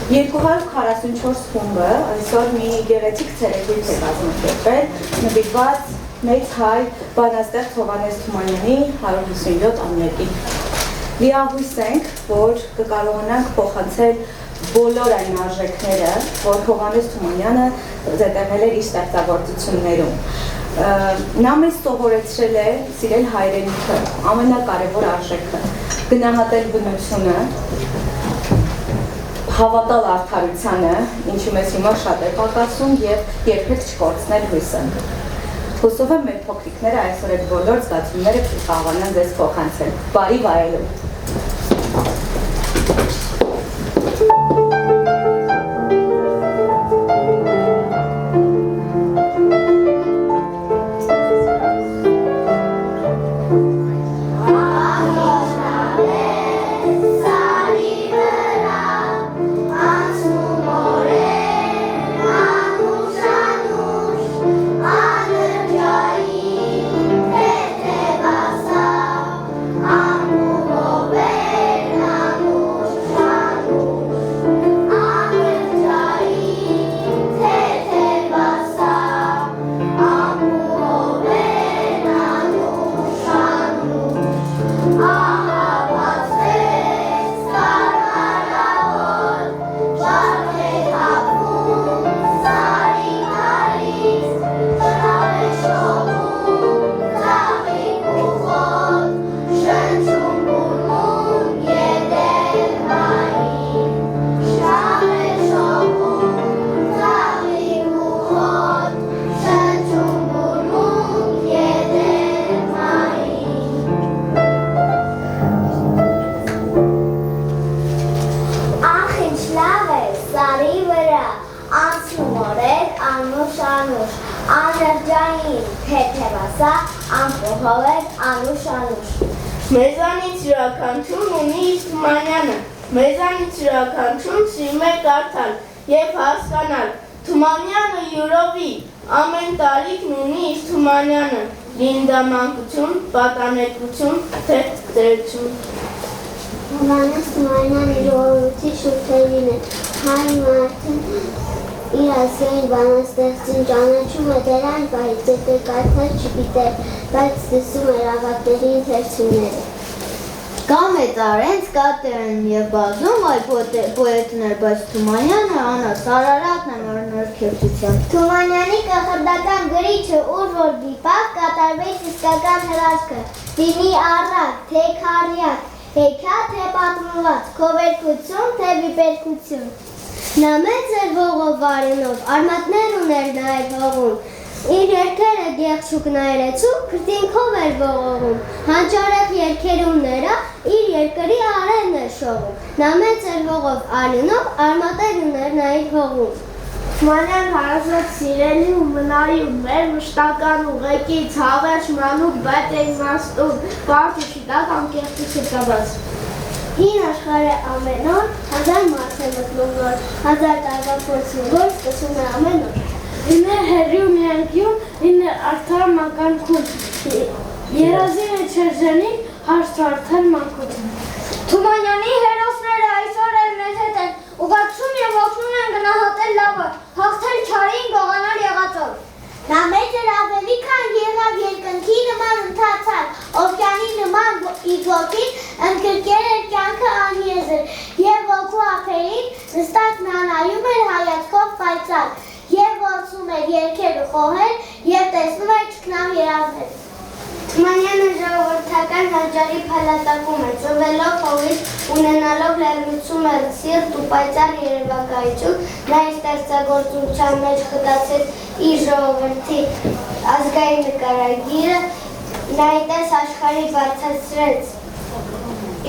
244 խումբը այսօր մի գեղեցիկ ցերեկույթ է կազմակերպել նվիրված մեծ հայ բանաստեղծ Հովհաննես Թումանյանի 157 ամյակին։ Լիահույս ենք, որ կկարողանանք փոխանցել բոլոր այն արժեքները, որ Հովհաննես Թումանյանը զետեղել էր իր ստեղծագործություններում։ Նա մեզ սովորեցրել է սիրել հայրենիքը, ամենակարևոր արժեքը, գնահատել բնությունը, հավատալ արդարությանը, ինչի մեզ հիմա շատ է պակասում և երբեք չկորցնել հույսը։ Հուսով եմ մեր փոքրիկները այսօր այդ բոլոր զգացումները կարողանան ձեզ փոխանցել։ Բարի վայելում։ Մեզանից յուրաքանչյուրն ունի իր Թումանյանը, մեզանից յուրաքանչյուրն սիրում է կարդալ և հասկանալ։ Թումանյանը յուրովի, ամեն տարիքն ունի իր Թումանյանը, լինի մանկություն, պատանեկություն, թե ծերություն։ Հովհաննես Թումանյանը ժողովրդի շուրթերին է, հայ մարդն իր ազգային բանաստեղծին ճանաչում է դրան բայց եթե կարդալ չգիտեր, բայց լսում էր ավագների ընթերցումները։ Կա մեծարենց, կա տերն և բազում այլ պոետներ, բայց Թումանյանը անաս Արարատն է նորքերթության։ Թումանյանի կախարդական գրիչը ուր որ դիպավ կատարվեց իսկական հրաշքը, լինի առակ, թե քարյակ, հեքիաթ, թե պատմված, քովերկություն, թե վիպերկություն։ Նա մեծ էր ողով արյունով, արմատներ ուներ նա էր հողում, իր երգերը գեղչուկներ էցու, քրտինքով էր ողողում, հանճարեղ երգերում նրա, իր երկրի արենն էր շողում, նա մեծ էր ողով արյունով, արմատներ ուներ նա իր հողում։ Թումանյան հարազատ սիրելի ու մնայուն, մեր մշտական ուղեկից հավերժ մանուկ, բայց իմաստուն, բարդ ու շիտական կեղծի շտաբաց։ Հին աշխարհը ամեն օր, հազար մարդ է մտնում նոր, հազար տարվա փորձում, որ սկսում է ամեն օր։ Լիներ հեռի ու միայնքյուն, լիներ արդար մականքում, երազին է չերժենին, հարցը արդար մանկություն։ Թումանյանի հերոսները այսօր էլ մեզ հետ են, ուղղակցում և օգնում են գնահատել լավը, հաղթել չարին, գողանալ եղածով։ Նա մեծ էր ավելի քան եղավ երկնքի նման ընթացար, օվկիանի նման իր ոգին ընդգրկել էր կյանքը անիեզր, և ոգու ափերին նստած նա նայում էր հայացքով պայծառ, և ворցում էր երգեր ու խոհեր, և տեսնում էր ճգնամ երազներ։ Թումանյանը ժողովրդական հաճարի փալատակում է, ծնվելով հողից, ունենալով լայնություն է սիրտ ու պայծառ երևակայություն, նա իր ստեղծագործության մեջ խտացեց իր ժողովրդի ազգային նկարագիրը, նա այդպես աշխարհի բարձրացրեց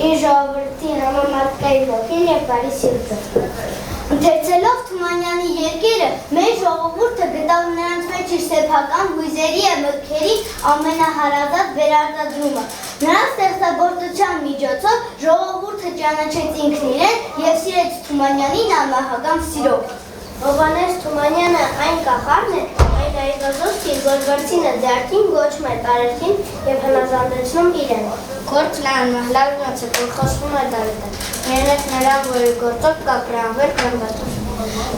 իր ժողովրդի համամարտկային ոգին և բարի սիրտը։ Ընթերցելով Թումանյանի երկերը, մեր ժողովուրդը գտավ նրանց մեջ իր սեփական հույզերի և մտքերի ամենահարազատ վերարտադրումը։ Նրա ստեղծագործության միջոցով ժողովուրդը ճանաչեց ինքն իրեն և սիրեց Թումանյանին անմահական սիրով։ Հովհաննես Թումանյանը այն կախարդն է, Հայգազովսկին, որ վրցինը ձեռքին գոչում է տարերքին և հնազանդեցնում իրեն։ Գործ լան մահլավնոց է, որ խոսվում է դարետը, երնեք նրան, որ գործով կապրանվեր կրմբատում։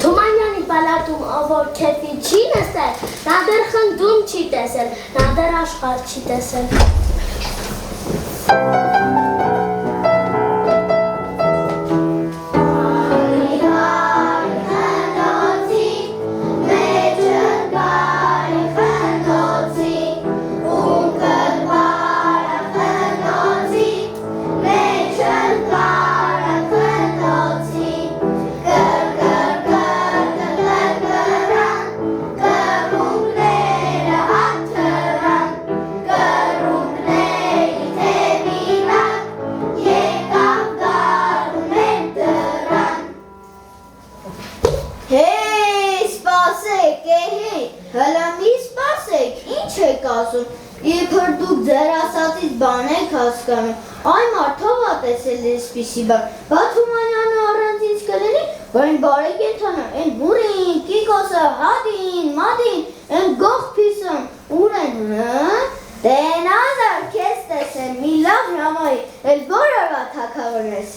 Թումանյանի պալատում, որ քեֆի չի նստել, նա դեռ խնդում չի տեսել, նա դեռ աշխարհ չի տեսել։ Իբր դուք ձեր ասածից բան եք հասկանում, այ մարդով ա տեսել էսպիսի բան, բա Թումանյանը առանց ինձ կլինի, այն բարեկ ենթանա, այն բուրին, կիկոսը, հադին, մադին, այն գող պիսում, ուր են, դե նազար կեզ տեսեն, մի լավ հրամայի, էլ բոլորվա թակավոր ես,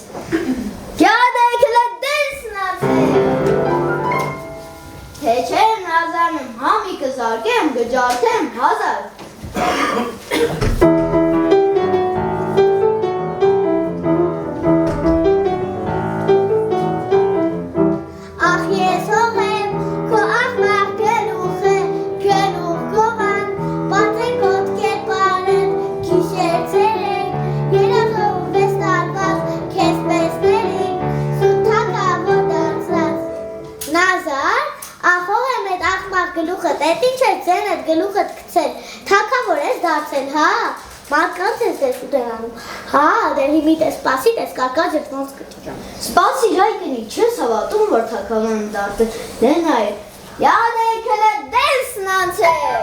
գյադեք էլ դենսնացեք, թե չէ նազարնում համի կզարկեմ, գջարդեմ հազար, Ախ ես հողեմ, քո աղբակ գլուխ գովան, պատրեք ոտքեր պարեն, քիշեր ծերեք, երախով վես տարված, կեզ պես ներիկ, սութակավոր դարձրած։ Նազար, ախ հողեմ էդ աղբակ գլուխըտ, էդ ինչ էր ձեն էդ գլուխըտ կցել, թակավոր ես դարձել, հա, մարդկանց ես դես ուտեղանում, հա, դեր հիմի տես պասի, տես կարկած ես ոնց կտիջան։ Սպասի հայկնի, չես հավատում, որ թակավան դարձել, դե նայր, յադեք էլ դենսնացեք,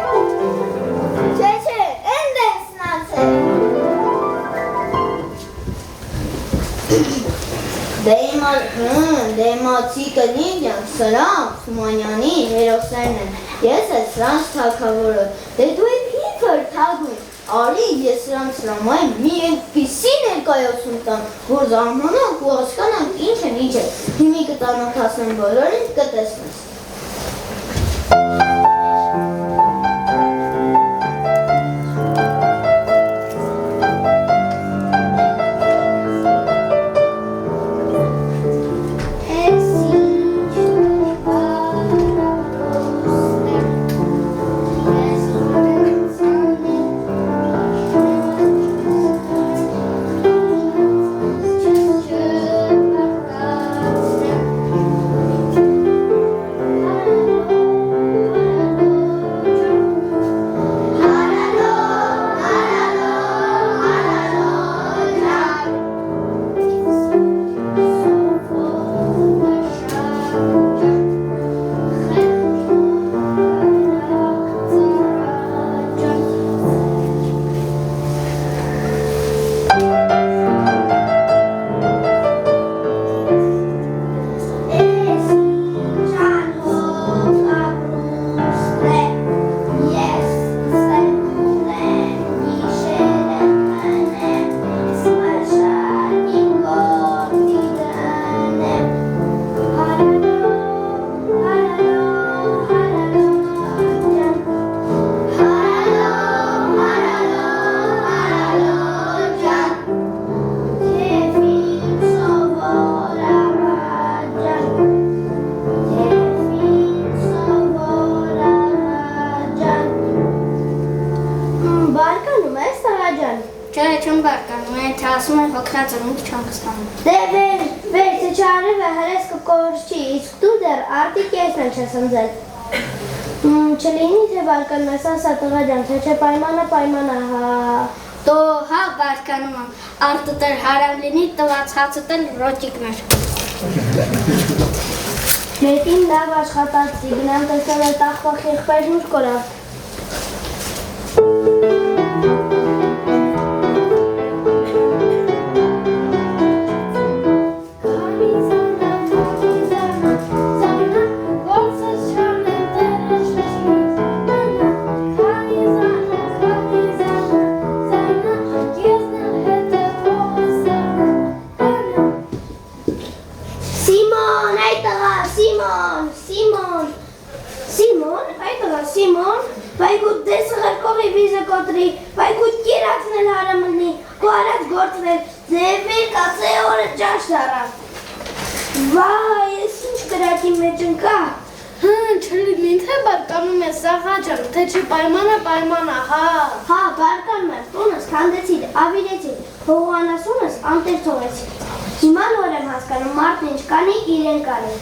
չէ, են դենսնացեք, դեմացի կնինջան, սրանք, Թումանյանի հերոսներն են, ես է սրանց թակավորը, դե դու եք հիքր թագուն, արի ես սրանց սրամային մի ելպիսի ներկայացում տամ, որ զարմանանք ու հասկանանք ինչ են, հիմի կտանոթացնեմ բոլորին կտեսնես։ ասում են հոգնած ըմունք չանք ստանում։ Դե վեր չարև է հրես կկորս չի, իսկ դու դեր արդիկ ես են չես ընձել։ Չլինի թե բարկանում ես ասա տղա ջան, թե չէ պայմանը հա։ Դո հա բարկանում եմ, արդդ էր հարավ լինի տված հացըտ էլ ռոճիկներ։ Հետին լավ աշխատացի, գնամ տեսել է տախվախ եղբեր ուր կորավ։ կաթվել, ձևեր կացե օրը ճաշ դարավ։ Վայ, ես ինչ կրակի մեջ ընկա։ Չլինի թե բարկանում ես Սաղաջան, թե չէ պայմանա, հա։ Հա, բարկանում ես, տունս քանդեցիր, ավիրեցիր, հողանասունս անտեր թողեցիր։ Հիմա նոր եմ հասկանում, մարդն ինչ կանի, իրեն կանի։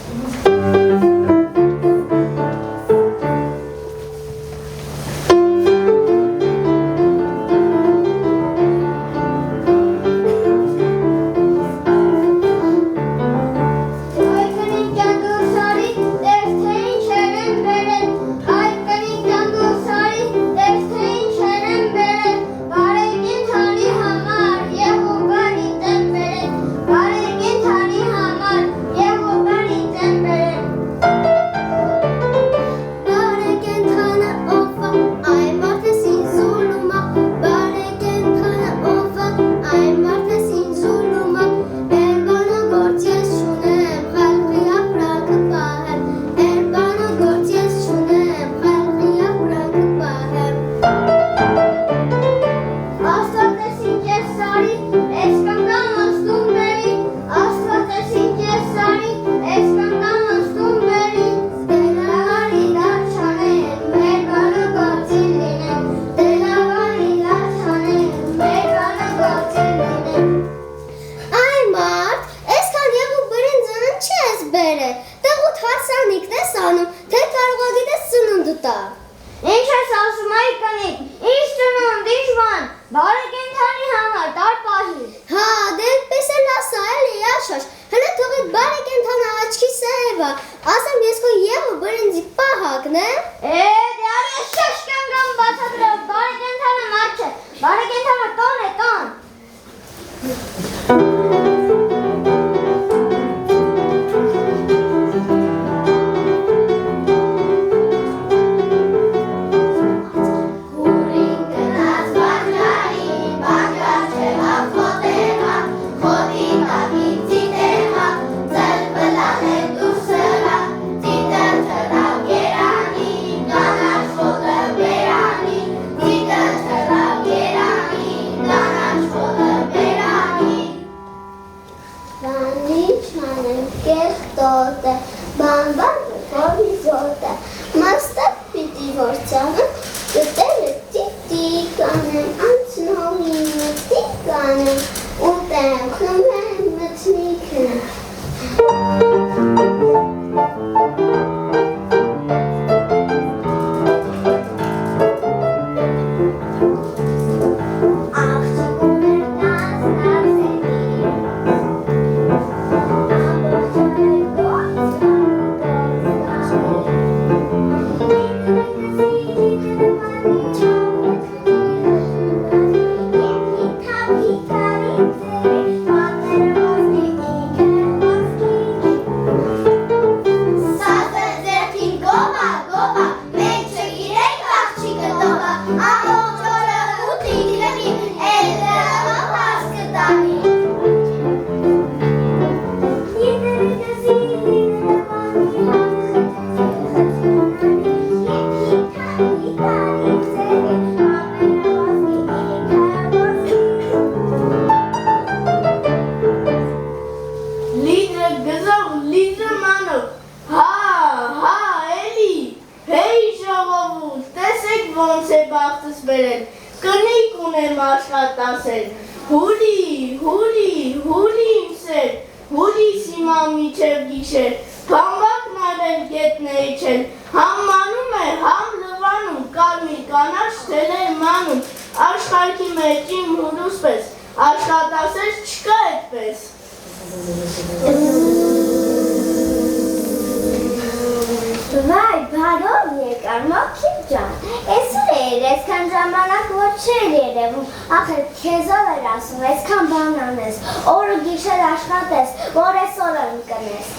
Վայ, բարով եկար, մաքիչ ջան, այսօր էր, այսքան ժամանակ որ չէր երևում, ախր քեզով էր ասում, այսքան բան անես, օրը գիշեր աշխատես, որ այսօր ընկնես։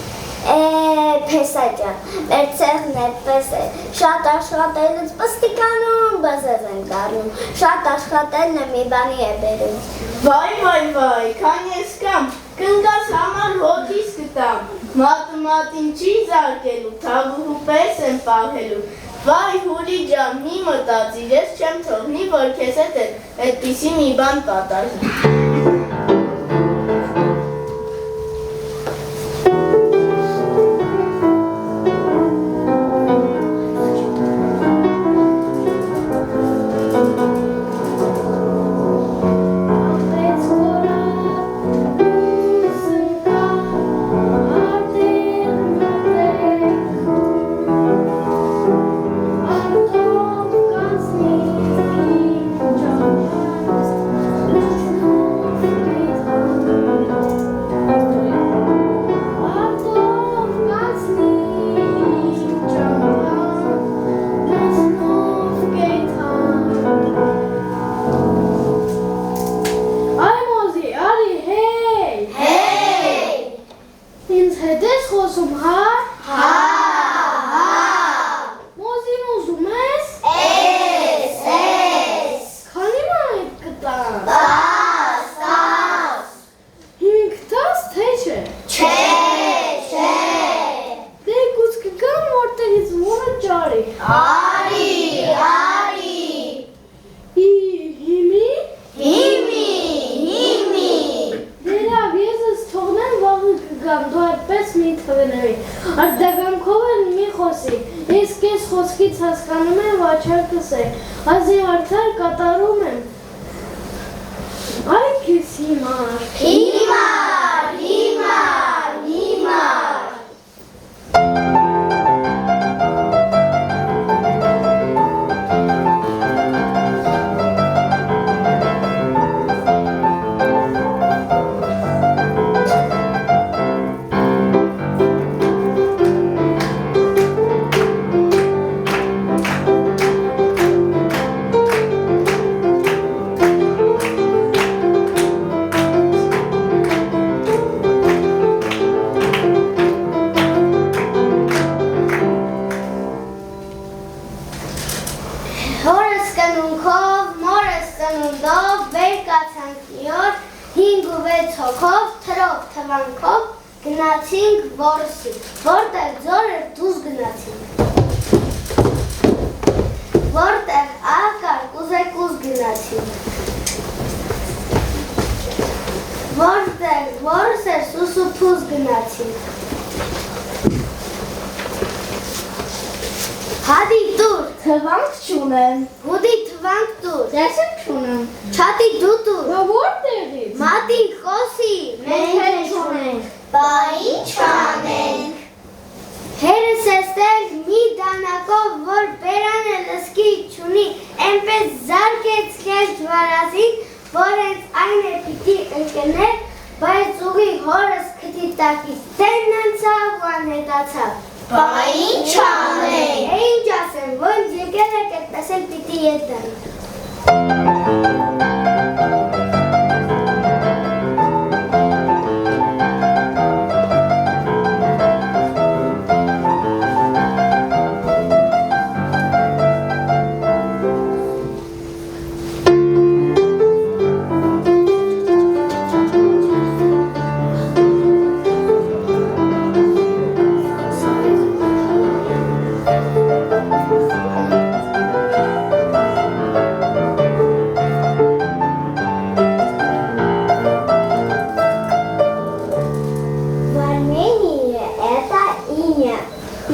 Փեսա ջան, մեր ցեղն այդպես է, շատ աշխատելուց պստիկանում բզեզ են կառնում, շատ աշխատելն է մի բանի է բերում։ Վայ, քան ես կամ, կնկաս համար հոտիս կտամ, մատին չի զարկելու, թագուհու պես եմ պահելու, վայ հուրի ջան, մի մտածիր, ես չեմ թողնի, որ քեզ հետ այդպիսի մի բան պատահի։ ասում, հա։ Մոզին ուզում ես։ Քանի մանեթ կտամ։ 5 10 թե չէ։ Դե գուց կգամ որտեղից մորը ջարի։ Դերավ ես ես թողնեմ վաղը կգամ, դու այդպես մի թվենևի, արդագանքով էլ մի խոսի, ես կես խոսքից հասկանում եմ վաչարկս է, ազի արդար կատարում եմ, այ կես հիմար։ Հորս կնունքով, մորս ծնունդով, վեր կացանք մի օր, 5 ու 6 հոգով, թրով թվանքով, գնացինք որսի, որտեղ ձոր էր դուզ գնացինք, որտեղ ակար կուզեկուզ գնացինք, որտեղ որս էր սուսուփուզ գնացինք, Հադի դուր, Թվանք չունեմ, հուդի թվանք դուր, ես եմ չունեմ, չատի դու դուր, բա որտեղից, մատինք խոսի, մենք էլ չունենք, բա ինչ անենք, հերս էստեղ մի դանակով, որ բերան է լսկի չունի, էնպես զարկեց քեզ ջվարազին, որ հենց այն է պիտի ընկներ, բայց ուղի հորս քթի տակից տենն անցավ ու անհետացավ, բա ինչ անենք, Ինչ ասեմ, ոնց եկել եք այդպես էլ պիտի ետ դառնա։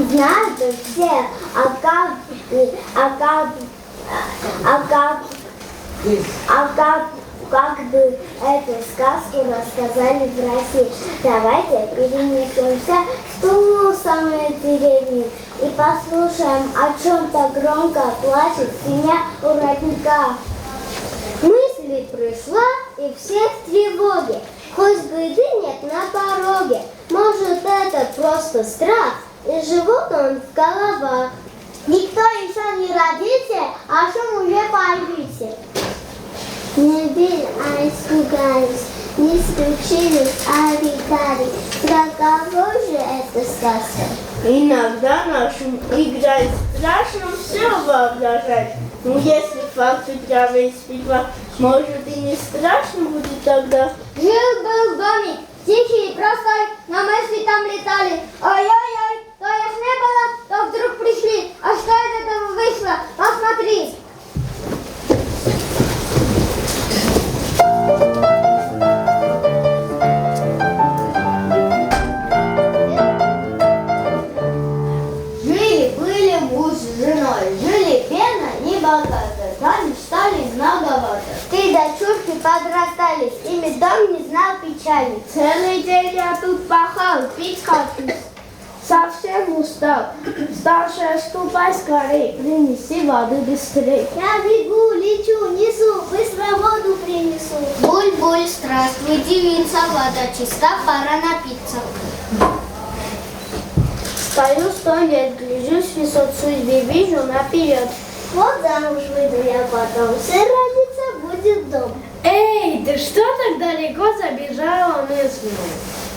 Знают все, как бы эту сказку рассказали в России. Давайте перенесемся в ту самую деревню и послушаем, о чем-то громко плачет семья у родника. Мысли пришла и всех тревоги, хоть беды нет на пороге. Может, это просто страх, и живут он в головах. Никто еще не родился, а шум уже появился. Не били, а испугались, не стучились, а летали. Про кого же эта сказка? Иногда нашим играть страшно все воображать. Ну, если факты правы испекла, может и не страшно будет тогда. Жил-был домик, тихий и простой, но мысли там летали. Ой-ой-ой, то их не было, то вдруг пришли. А что из этого вышло? Посмотри. Жили-были муж с женой, жили бедно и богато, но мечтали многовато. Три дочурки подрастали, ими дом не знал печали. Целый день я тут пахал, пить хочу. Совсем устал. Старшая, ступай скорей, принеси воды быстрей. Я бегу, лечу, несу, быстро воду принесу. Буль-буль, здравствуй, девица, вода чиста, пора напиться. Стою 100 лет, гляжусь, висот судьбе, вижу наперед. Вот замуж выйду я потом, сын родится, будет дом. Эй, ты что так далеко забежала мыслью?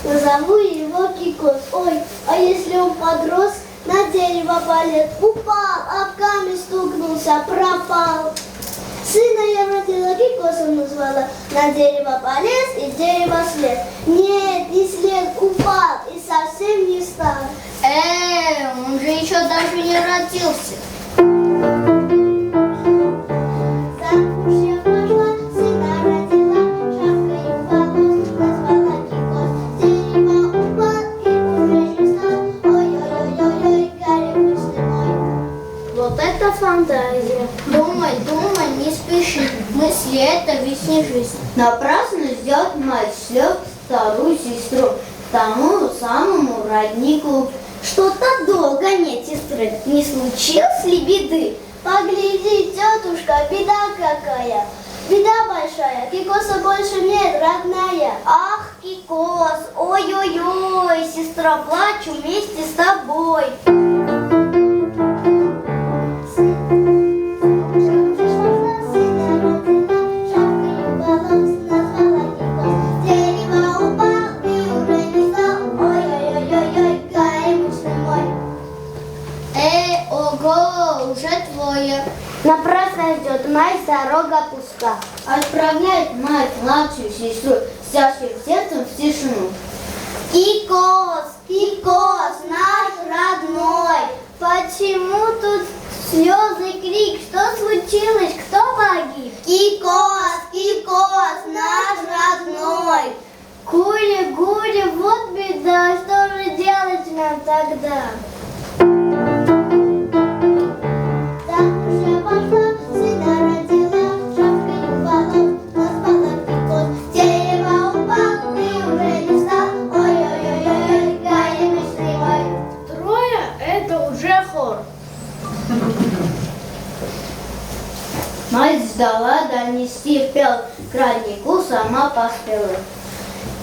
Назову его Кикос. Ой, а если он подрос, на дерево полез, упал, об камень стукнулся, пропал. Сына я родила, Кикосом назвала, на дерево полез и с дерева слез. Нет, не слез, упал и совсем не стал. Он же еще даже не родился. Замуж я пошла, сына родила, шапкой волос назвала Кикос. С дерева упал и уже не стал. Ой-ой-ой-ой, горемычный мой. Вот это фантазия. Думай, думай, не спеши. Мысли это ведь не жизнь. Напрасно ждет мать шлет вторую сестру к тому самому роднику. Что-то долго нет сестры, не случилось ли беды? Погляди, тетушка, беда какая, беда большая, Кикоса больше нет, родная. Ах, Кикос, ой-ой-ой, сестра, плачу вместе с тобой. Уже твое. Напрасно ждет мать, дорога пуста. Отправляет мать младшую сестру с тяжким сердцем в тишину. Кикос, Кикос, наш родной, почему тут слезы, крик, что случилось, кто погиб? Кикос, Кикос, наш родной. Кури, Гури, вот беда, что же делать нам тогда? Замуж я пошла, сына родила, шапкой волос назвала Кикос. С дерева упал и уже не стал. Ой-ой-ой-ой, горемычный мой. Трое – это уже хор. Мать ждала донести пел к роднику, сама поспела.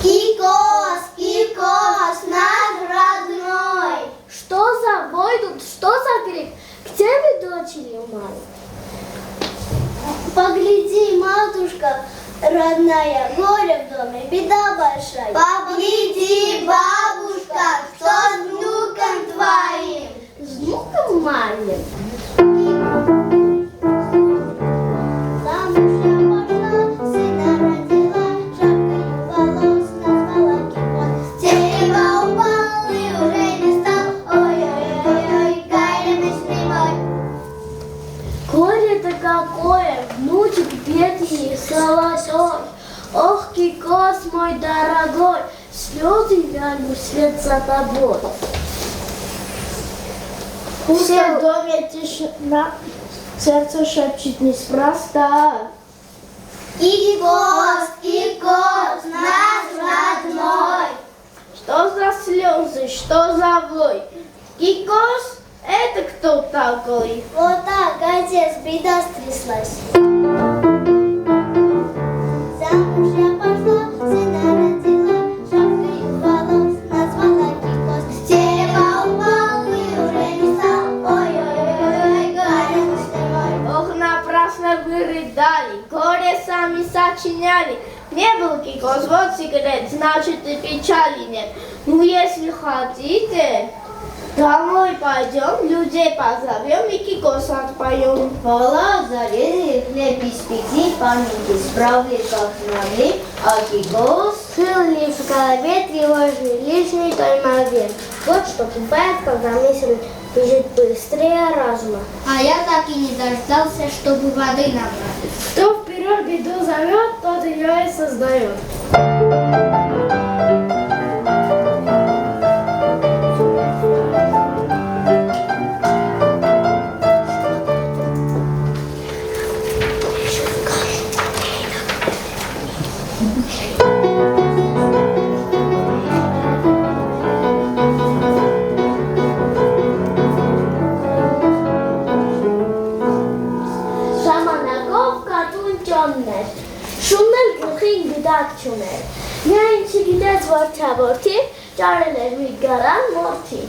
Кикос, Кикос, наш родной. Что за вой тут, что за крик? К тебе дочери мало. Погляди, матушка родная, горе в доме, беда большая. Погляди, бабушка, что с внуком твоим? С внуком моим? Замуж я пошла, сына родила, шапкой волос назвала Кикос. С дерева упал и уже не стал. Ой-ой-ой-ой, горемычный мой. Горе-то какое, внучек бедный, золотой. Ох, Кикос мой дорогой, слезы вяну вслед за тобой. Все в доме тишина, сердце шепчет неспроста. Кикос, Кикос, наш родной. Что за слезы, что за вой? Кикос, это кто такой? Вот так, отец, беда стряслась. Замуж я пошла, сына родила, шапкой волос назвала Кикос. С дерева упал и уже не стал. Ой-ой-ой-ой, горемычный мой. Ох, напрасно вы рыдали, горе сами сочиняли. Не был Кикос, вот секрет, значит и печали нет. Ну, если хотите, домой пойдем, людей позовем и Кикос отпоем. Пола зарезали хлеб испекли, памятники справили как смогли, а Кикос Жил ли в голове тревожный, лишний таймовер. Вот что бывает, когда мысль бежит быстрее разума. А я так и не дождался, чтобы воды набрали. Кто вперед беду зовет, тот ее и создает. Շունն էլ գլխին գդակ չուներ, միայն չգիտեց որդի, ճարել էր մի գարան որդի։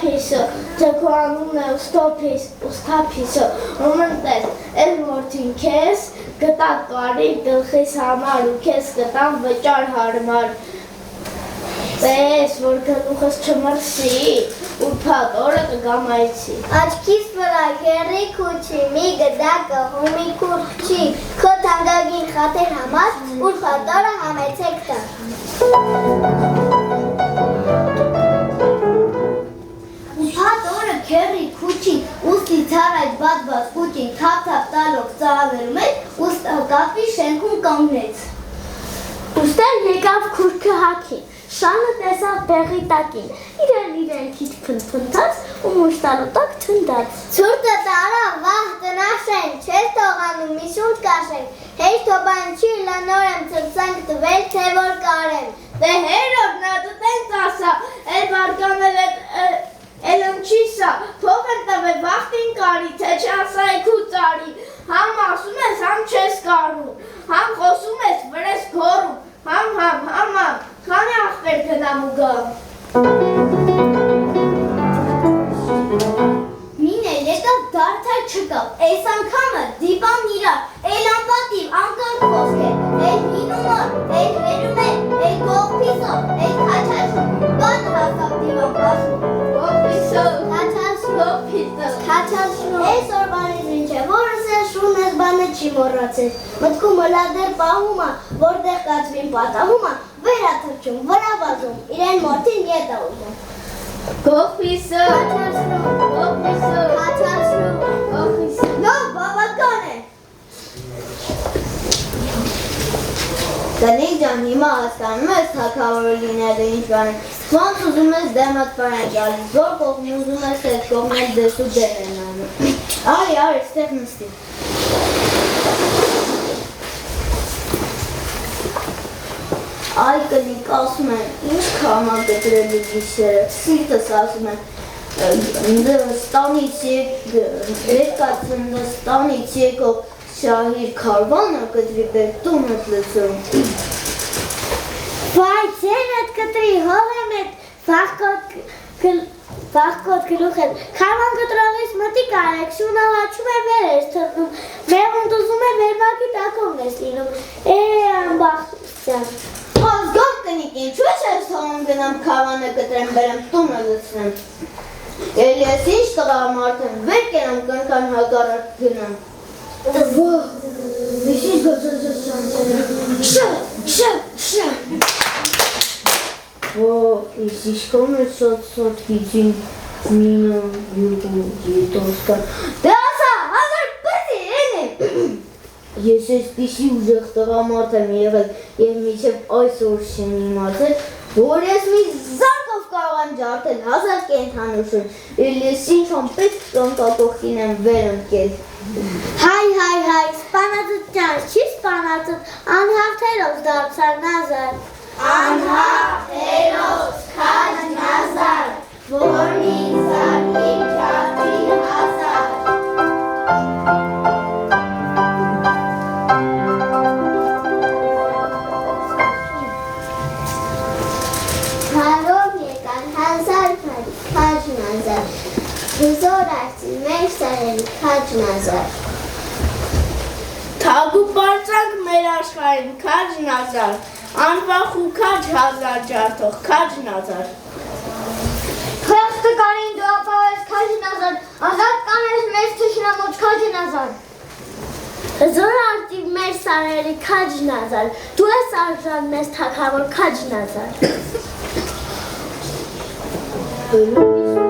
Ուստափիսը, ձեքո անունն է Ուստափիսը, ումընտես, ես մորդին քեզ գտա կարիք գլխիս համար ու քեզ գտամ վճար հարմար Տես, որ գլուխս չմրսի, ուրբաթ օրը կգամ այցի Աչքիս վրա հերի քուչի, մի գդակը հումի քուրքչի Քո թանկագին խաթեր համար, ուրբաթ օրը համեցեք տա Ուրբաթ օրը քերի քուչի, ուստի ցարայց բաց քուչին թափ տալով ծավալում էր, ուստը կապի շենքում կանգնեց Ուստեր եկավ քուրքը հագին Շանը տեսավ բեղի տակին, իրեն քիչ փնփնթաց ու մուշտալուտակ թնդաց Ցուրտը տարա վահ տնաշեն, չես թողանում մի շունչ կաշեն Հեչ թոբան չի լանոր եմ ծրծանք տվել, թե որ կարեմ Դե հերով նա տենց ասա, էլ բարգանել էլ ընչիսա, փող են տվել վախտին կարի, թե չասա եքու ծարի Համ ասում ես, համ չես կարում, համ խոսում ես, վրես գորում Համ, քանի ախպեր գնամ ու գամ Մինե եկավ դարձար չկավ, այս անգամը դիպան իրար Էլ անպատիվ, անկան խոսք է, էլ հինումոր, էլ հերում է, էլ գողպիսով, էլ քաչաշում Բան հասավ դիվան պասում Քաչաշում Այս օրվանից ինչ է, որս է շունես բանը չի մորացել Մտքումը լադեր պահումա, որտեղ կացվին պատահումա Վերաթրջում, վրա վազում, իրեն մորթին ետ է ուզում Գողպիսը, Լավ, բավական է Տնիկ ջան, հիմա հասկանում ես թագավորը լինելը ինչ բան է Ոնց ուզում ես դեմդ պարեն գալիս, որ կողմի ուզում ես այդ կողմել դեսու դեր են անում Արի, ստեղ նստի Այ կնիկ ասում են, ինչ կամա գտրելի գիսերը, սիրտս ասում են Ստանից եկող շահիր քարվանը կտրի բեր տունըտ լծում Վայ, ձենդ կտրի, հող եմ էտ, վախկոտ գլուխ եմ Քարվան կտրողից մտիկ արեք, շունը հաչում է վեր ես թրնում Մեղունդ ուզում է վերմակի տակում ես լինում անբախտության Ազգով կնիկ, ինչու ես թողում գնամ քարվանը կտրեմ բերեմ տունը լծնեմ Էլ ես ինչ տղա մարդեմ, վեր կենամ կնքան հագարակ գնամ Վիշի Շա Ես իշկոմ է սոտ գիջին մինոն յուղու ետոսկա Դե ասա, հազար պրտի են Ես այսպիսի ուժեղ տղամարդ եմ եղել և միջև այսօր չեմ իմացել, որ ես մի զարկով կարող եմ ջարդել 1000 կենդանուշուն, էլ ես ինչ-որ պետք կողքին եմ վեր ընկել Հայ, սպանածուտ ջան, չի սպանածուտ, անհավթերով դարձար նազար Անհավթերով քաջ նազար, որ ինձ ջարդի հասար Հարով եկան հազար քաջ նազար Հուզոր արցի մեր սարերի քաջ նազար Թագու պարծանք մեր աշխարին, քաջ նազար Անվախ ու քաջ հազար ջարդող, քաջ նազար Խեղտը կարին դու ապավես քաջ նազար Ազատ կանես մեզ թշնամոց քաջ նազար Հզոր արտիվ մեր սարերի քաջ նազար Դու ես արժան մեզ թագավոր քաջ նազար Yes,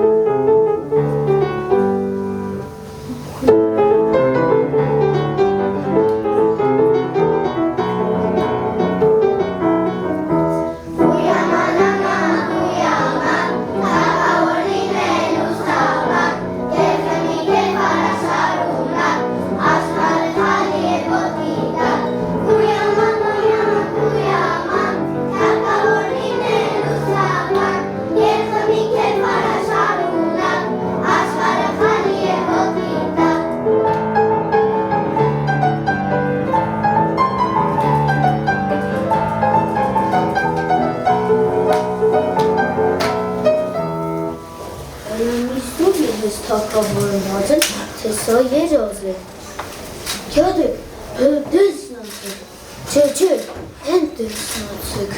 որոնված են, թե սա երազ է։ Յադեք, դեսնացեք, չէ, հեն դեսնացեք։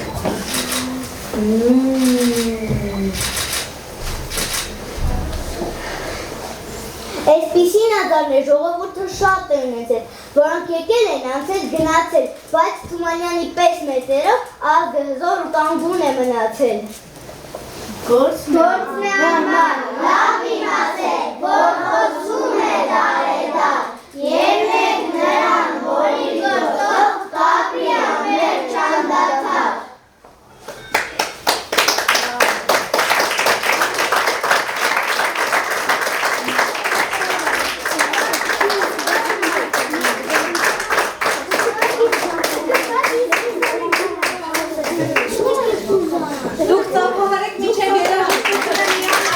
Այսպիսին ադարներ ժողովուրդը շատ է ունեցել, որոնք եկել են անցել գնացել, բայց Թումանյանի պես մեծերով ագհզոր ու կանգուն է մնացել։ Գործն աման, լավ իմացեք, որ խոսում է դարեդար, ելնեք նրան, որ իր գործով կապրի ամեր չանդացավ։ Դուք ծափահարեք մինչև երաժշտությունը միանա։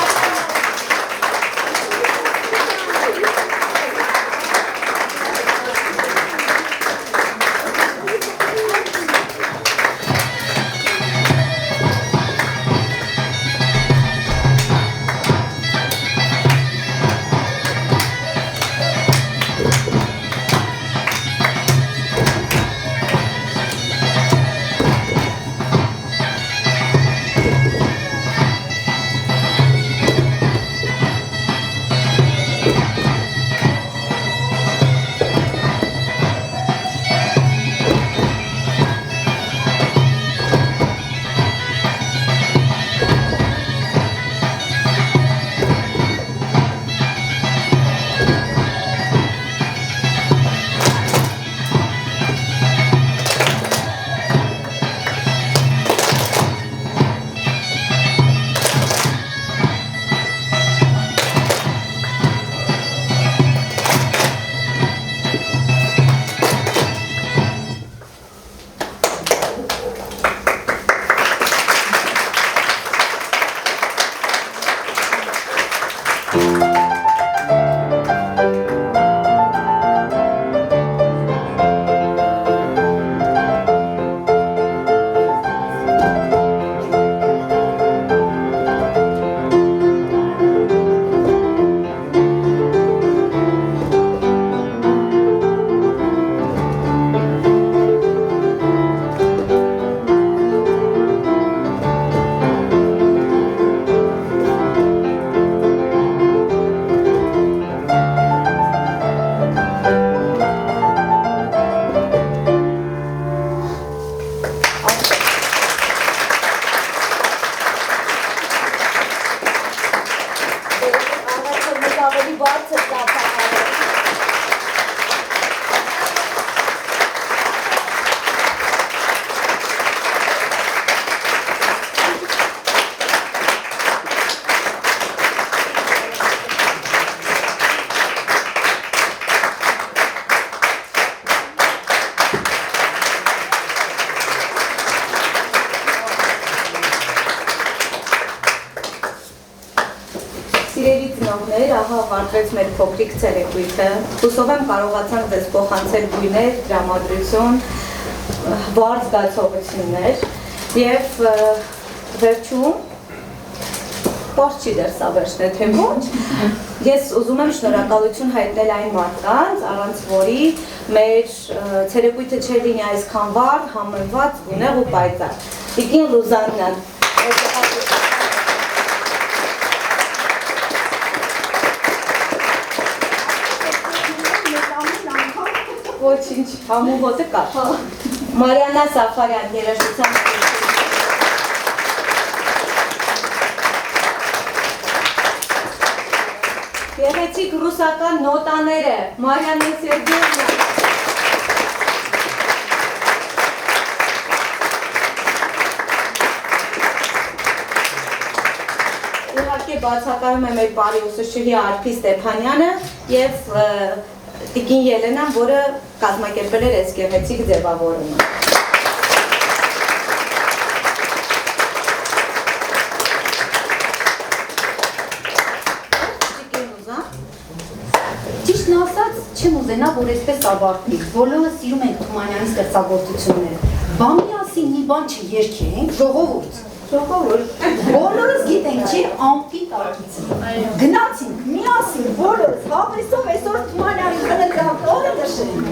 Սիրելի ծնողներ, ահա ավարտվեց մեր փոքրիկ ցերեկույթը։ Հուսով եմ կարողացանք ձեզ փոխանցել գույներ, տրամադրություն, վառ զգացողություններ եւ վերջում Պարզ չի դեռ սա վերջն է, թե ոչ։ Ես ուզում եմ շնորհակալություն հայտնել այն մարդկանց, առանց որի մեր ցերեկույթը չէր լինի այսքան վառ, համեմված, գունեղ ու պայծառ։ Տիկին Լուզաննան Ոչինչ, համու հոտը կար։ Մարիաննա Սաֆարյան, երաժշտության Գեղեցիկ ռուսական նոտաները, Մարիաննա Սերգեևնա։ Իհարկե բացակայում է մեր բարի ուսուցչուհի Արփի Ստեփանյանը եւ Տիկին Ելենան, որը կազմակերպել էր այս գեղեցիկ ձևավորումը։ Ճիշտն ասած, չեմ ուզենա, որ այսպես ավարտվի։ Բոլորը սիրում ենք Թումանյանի ստեղծագործությունները։ Բա միասին մի բան չերգենք, ժողովուրդ։ Բոլորս գիտենք, չի ամպի տակից։ Գնացինք, միասին, բոլորս, հավեսով այսօր Թումանյանի խնրդան տորը նշենք։